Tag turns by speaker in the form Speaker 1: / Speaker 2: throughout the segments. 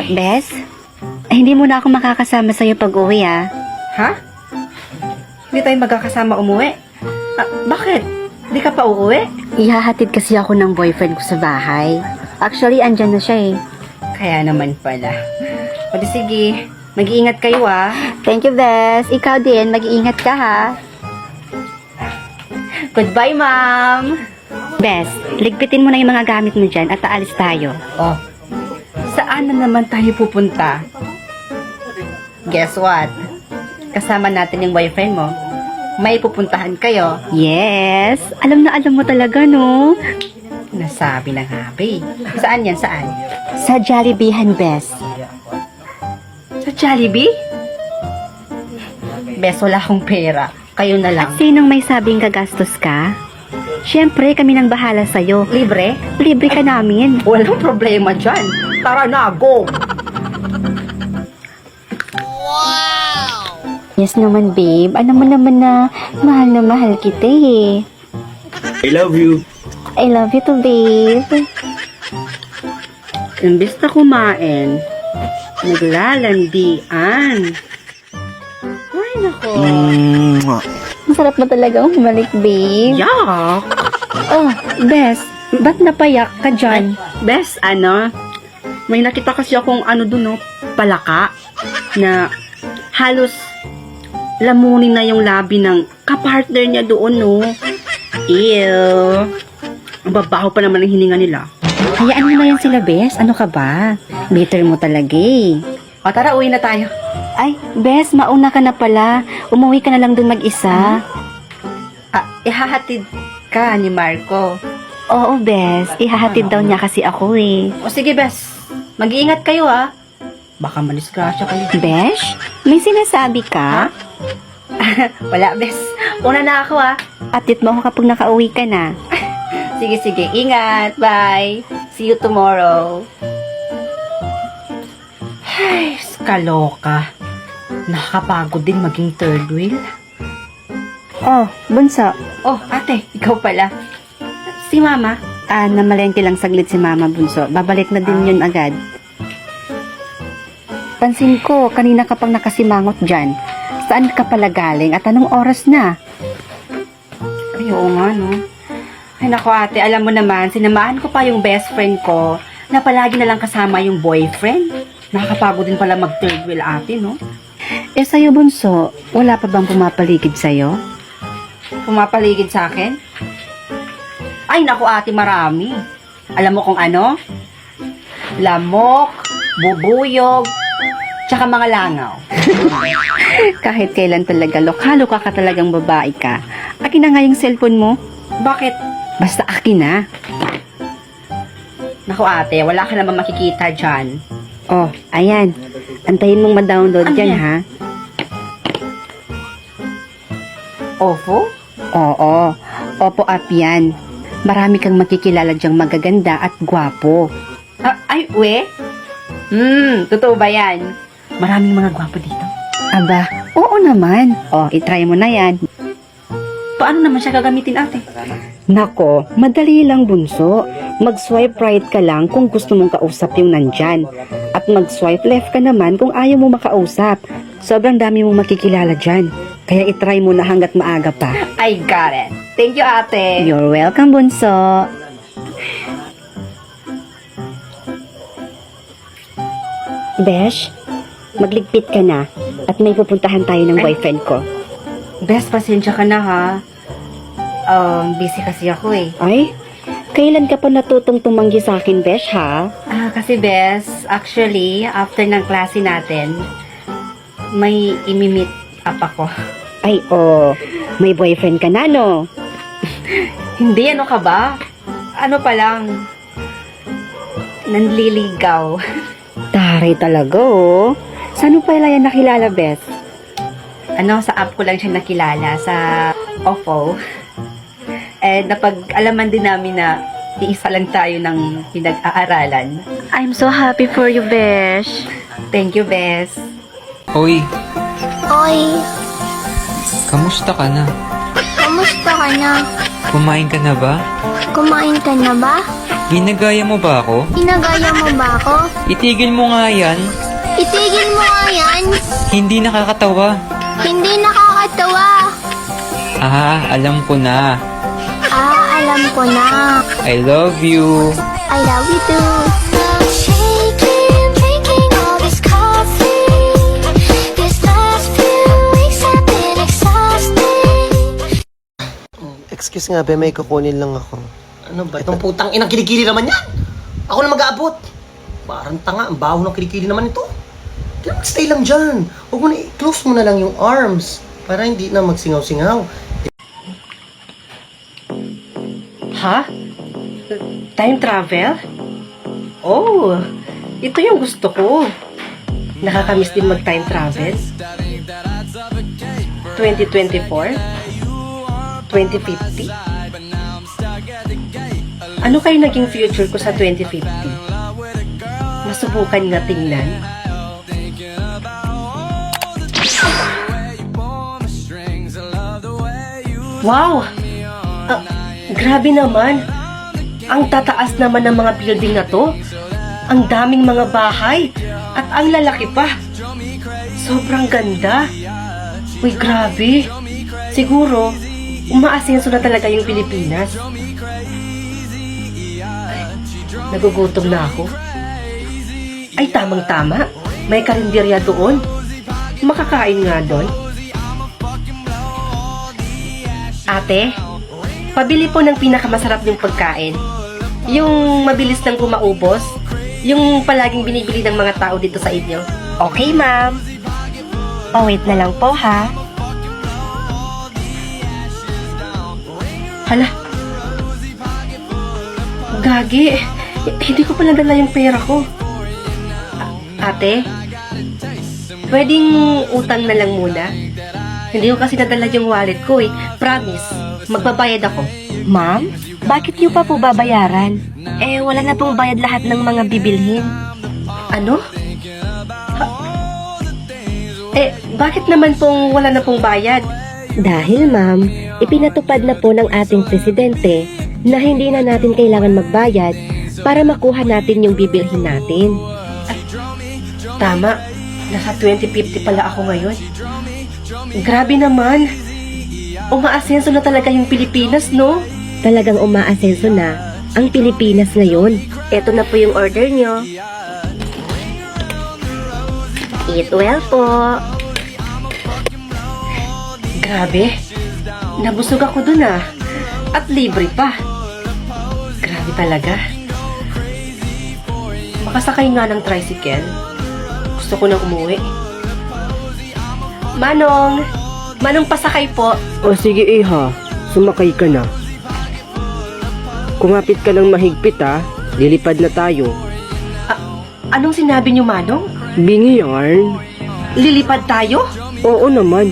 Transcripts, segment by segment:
Speaker 1: Bes? Hindi mo na ako makakasama sa'yo pag-uwi,
Speaker 2: Ha? Hindi tayo magkakasama umuwi? Bakit? Hindi ka pa uuwi?
Speaker 1: Ihahatid kasi ako ng boyfriend ko sa bahay. Actually, andyan na siya
Speaker 2: Kaya naman pala. O di sige, mag-iingat kayo
Speaker 1: Thank you, Bes. Ikaw din, mag-iingat ka, ha?
Speaker 2: Goodbye, ma'am!
Speaker 1: Bes, ligpitin mo na yung mga gamit mo dyan at aalis tayo.
Speaker 2: Oh, saan na naman tayo pupunta? Guess what? Kasama natin yung boyfriend mo. May pupuntahan kayo.
Speaker 1: Yes! Alam na alam mo talaga, no?
Speaker 2: Nasabi na nga, babe. Saan yan? Saan?
Speaker 1: Sa Jollibeehan, Bes.
Speaker 2: Sa Jollibee? Bes, wala akong pera. Kayo na lang.
Speaker 1: At sinong may sabing gagastos ka? Siyempre, kami nang bahala sa'yo.
Speaker 2: Libre?
Speaker 1: Libre ka namin.
Speaker 2: Walang problema dyan. Tara na, go!
Speaker 1: Yes naman, babe. Alam mo naman na mahal kita
Speaker 3: I love you.
Speaker 1: I love you too, babe.
Speaker 2: Imbis na kumain, naglalandian. Ay, nako.
Speaker 1: Masarap mo talaga umalik, babe.
Speaker 2: Yak!
Speaker 1: Oh, Bes, ba't napayak ka dyan?
Speaker 2: Bes, may nakita kasi akong dun, no, palaka, na halos lamunin na yung labi ng kapartner niya doon, no. Ew. Ang babaho pa naman ang hininga nila.
Speaker 1: Hayaan mo na yan sila, Bes. Ano ka ba? Bitter mo talaga
Speaker 2: O, tara, uwi na tayo.
Speaker 1: Ay, Bes, mauna ka na pala. Umuwi ka na lang dun mag-isa.
Speaker 2: Ihahatid ka ni Marco.
Speaker 1: Oo, Bes. Ihahatid daw niya kasi ako
Speaker 2: O, sige, Bes. Mag-iingat kayo, Baka manisgrasya kayo.
Speaker 1: Besh, may sinasabi ka?
Speaker 2: Wala, Bes. Una na ako,
Speaker 1: Update mo ako kapag nakauwi ka na.
Speaker 2: Sige, sige. Ingat. Bye. See you tomorrow. Ay, kaloka. Nakakapagod din maging third wheel.
Speaker 1: Oh, bunso.
Speaker 2: Oh, ate, ikaw pala. Si Mama.
Speaker 1: Namalengke lang saglit si Mama, bunso. Babalik na din yun agad. Pansin ko, kanina ka pang nakasimangot dyan. Saan ka pala galing at anong oras na?
Speaker 2: Ay, oo nga, no? Ay, naku, ate, alam mo naman, sinamahan ko pa yung best friend ko na palagi na lang kasama yung boyfriend. Nakakapagod din pala mag-third wheel, ate, no?
Speaker 1: Sa'yo, bunso, wala pa bang pumapaligid sa'yo?
Speaker 2: Pumapaligid sa akin? Ay, naku, ate, marami. Alam mo kung ano? Lamok, bubuyog, tsaka mga langaw.
Speaker 1: Kahit kailan talaga, lokalo ka talagang babae ka. Akin na nga yung cellphone mo.
Speaker 2: Bakit?
Speaker 1: Basta akin na.
Speaker 2: Naku, ate, wala ka naman makikita dyan.
Speaker 1: Oh, ayan. Antayin mong ma-download
Speaker 2: Ano
Speaker 1: yan,
Speaker 2: yan?
Speaker 1: ha?
Speaker 2: Ofo?
Speaker 1: Oo. Oppo app yan. Marami kang makikilala dyang magaganda at gwapo.
Speaker 2: Ay, we? Totoo ba yan? Maraming mga gwapo dito.
Speaker 1: Aba, oo naman. Oh, itry mo na yan.
Speaker 2: Paano naman siya gagamitin, ate?
Speaker 1: Nako, madali lang, bunso. Mag-swipe right ka lang kung gusto mong kausap yung nandyan. At mag-swipe left ka naman kung ayaw mo makausap. Sobrang dami mong makikilala dyan. Kaya itry mo na hanggat maaga pa.
Speaker 2: I got it. Thank you, ate.
Speaker 1: You're welcome, bunso. Besh, magligpit ka na at may pupuntahan tayo ng boyfriend ko.
Speaker 2: Bes, pasensya ka na, ha? Busy kasi ako,
Speaker 1: Ay, kailan ka pa natutong tumanggi sa akin, Besh, ha?
Speaker 2: Kasi, Bes, actually, after ng klase natin, may imi-meet up ako.
Speaker 1: Ay, oh, may boyfriend ka na, no?
Speaker 2: Hindi, ano ka ba? Ano pa lang? Nanliligaw.
Speaker 1: Taray talaga, oh. Saan mo pala yan nakilala, Beth?
Speaker 2: Sa app ko lang siya nakilala, sa Ofo. Napag-alaman din namin na iisa lang tayo ng pinag-aaralan.
Speaker 1: I'm so happy for you, Besh.
Speaker 2: Thank you, Bes.
Speaker 4: Hoy,
Speaker 5: Oy,
Speaker 4: kamusta ka na?
Speaker 5: kamusta ka na?
Speaker 4: Kumain ka na ba?
Speaker 5: Kumain ka na ba?
Speaker 4: Ginagaya mo ba ako?
Speaker 5: Ginagaya mo ba ako?
Speaker 4: Itigil mo nga yan.
Speaker 5: Itigil mo nga yan.
Speaker 4: Hindi nakakatawa.
Speaker 5: Hindi nakakatawa.
Speaker 4: Alam ko na.
Speaker 5: Alam ko na.
Speaker 4: I love you.
Speaker 5: I love you too. Shaking, drinking all this coffee. This last few weeks have been exhausting.
Speaker 6: Excuse nga, be, may kukunin lang ako.
Speaker 7: Ano ba? Itong putang inang kilikili naman yan. Ako na mag-aabot. Parang tanga. Ang baho ng kilikili naman ito. Kaya mag-stay lang dyan. Huwag mo na i-close mo na lang yung arms. Para hindi na magsingaw-singaw.
Speaker 2: Ha? Time travel? Oh, ito yung gusto ko. Nakakamiss din mag-time travel. 2024? 2050? Ano kayo naging future ko sa 2050? Masubukan nga tingnan. Wow! Grabe naman. Ang tataas naman ng mga building na to. Ang daming mga bahay. At ang lalaki pa. Sobrang ganda. Uy, grabe. Siguro, umaasenso na talaga yung Pilipinas. Ay, nagugutom na ako. Ay, tamang-tama. May karinderya doon. Makakain nga doon. Ate, pabili po ng pinakamasarap yung pagkain. Yung mabilis nang kumaubos. Yung palaging binibili ng mga tao dito sa inyo.
Speaker 1: Okay, ma'am. Wait na lang po, ha?
Speaker 2: Hala. Gagi. Hindi ko pala dala yung pera ko. Ate, pwedeng utang na lang muna? Hindi ko kasi nadala yung wallet ko eh. Promise, magbabayad ako.
Speaker 1: Ma'am, bakit niyo pa po babayaran? Wala na pong bayad lahat ng mga bibilhin.
Speaker 2: Ano? Bakit naman pong wala na pong bayad?
Speaker 8: Dahil ma'am, ipinatupad na po ng ating presidente na hindi na natin kailangan magbayad para makuha natin yung bibilhin natin.
Speaker 2: Tama, nasa 2050 pala ako ngayon. Grabe naman. Umaasenso na talaga yung Pilipinas, no?
Speaker 8: Talagang umaasenso na ang Pilipinas ngayon. Ito na po yung order nyo. Eat well po.
Speaker 2: Grabe. Nabusog ako dun ah. At libre pa. Grabe talaga. Makasakay nga ng tricycle. Gusto ko nang umuwi. Manong! Manong pasakay po.
Speaker 6: O sige, Iha. Sumakay ka na. Kumapit ka ng mahigpit, ha. Lilipad na tayo.
Speaker 2: Anong sinabi niyo, Manong?
Speaker 6: Bingi yarn.
Speaker 2: Lilipad tayo?
Speaker 6: Oo naman.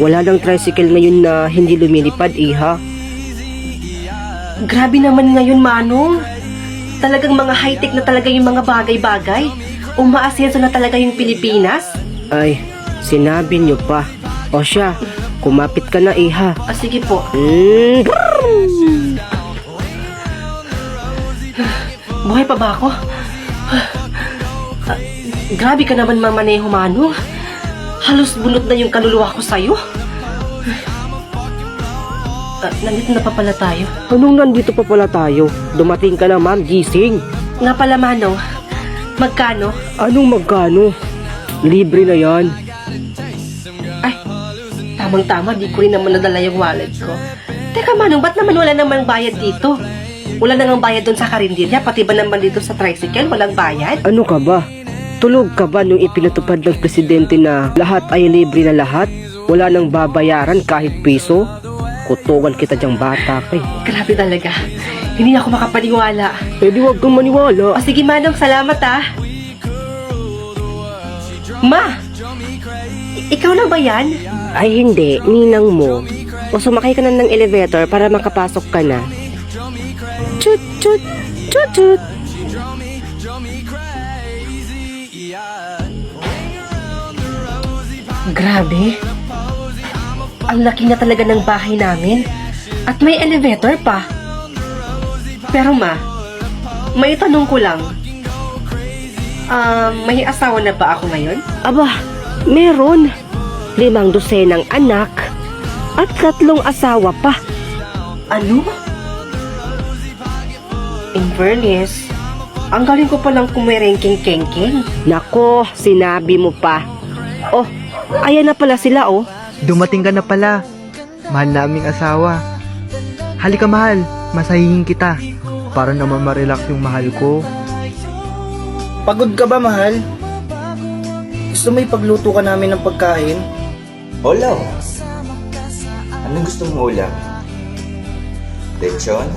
Speaker 6: Wala nang tricycle ngayon na hindi lumilipad, Iha.
Speaker 2: Grabe naman ngayon, Manong. Talagang mga high-tech na talaga yung mga bagay-bagay. Umaasenso na talaga yung Pilipinas.
Speaker 6: Ay, sinabi niyo pa. O siya, kumapit ka na, Iha.
Speaker 2: Sige po. Buhay pa ba ako? Grabe ka naman mamaneho, Manong. Halos bunot na yung kaluluwa ko sa'yo. Nandito na pa pala tayo.
Speaker 6: Anong nandito pa pala tayo? Dumating ka na, ma'am. Gising.
Speaker 2: Nga pala, Manong. Magkano?
Speaker 6: Anong magkano? Libre na yan.
Speaker 2: Ay, tamang-tama, di ko rin naman nadala yung wallet ko. Teka, Manong, ba't naman wala namang bayad dito? Wala namang bayad doon sa karinderya, pati ba naman dito sa tricycle, walang bayad?
Speaker 6: Ano ka ba? Tulog ka ba nung ipinatupad ng presidente na lahat ay libre na lahat? Wala nang babayaran kahit piso? Kutugan kita dyang bata ka eh.
Speaker 2: Grabe talaga. Hindi ako makapaniwala.
Speaker 6: Eh di wag kang maniwala.
Speaker 2: O sige, Manong, salamat ah. Ma! Ikaw na ba yan?
Speaker 8: Ay hindi, ninang mo. O sumakay ka na ng elevator para makapasok ka na. Chut, chut, chut, chut.
Speaker 2: Grabe. Ang laki na talaga ng bahay namin. At may elevator pa. Pero ma, may tanong ko lang. May asawa na ba ako ngayon?
Speaker 6: Aba, meron. 5 dosenang anak at 3 asawa pa.
Speaker 2: Ano? In fairness, ang galing ko palang kumerengking-kengking.
Speaker 6: Nako, sinabi mo pa. Oh, ayan na pala sila oh.
Speaker 9: Dumating ka na pala. Mahal naming asawa. Halika mahal, masahihin kita. Para naman ma-relax yung mahal ko.
Speaker 10: Pagod ka ba, mahal? Gusto mo ipagluto ka namin ng pagkain?
Speaker 3: Olaw. Anong gusto mong ulam? Lechon?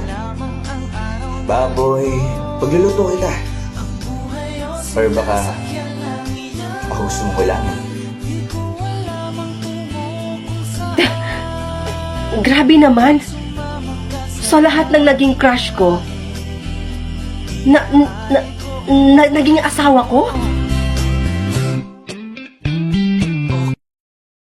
Speaker 3: Baboy? Pagluluto kita. Or baka ako gusto mong ulamin.
Speaker 2: Grabe naman. Sa lahat ng naging crush ko, naging asawa ko?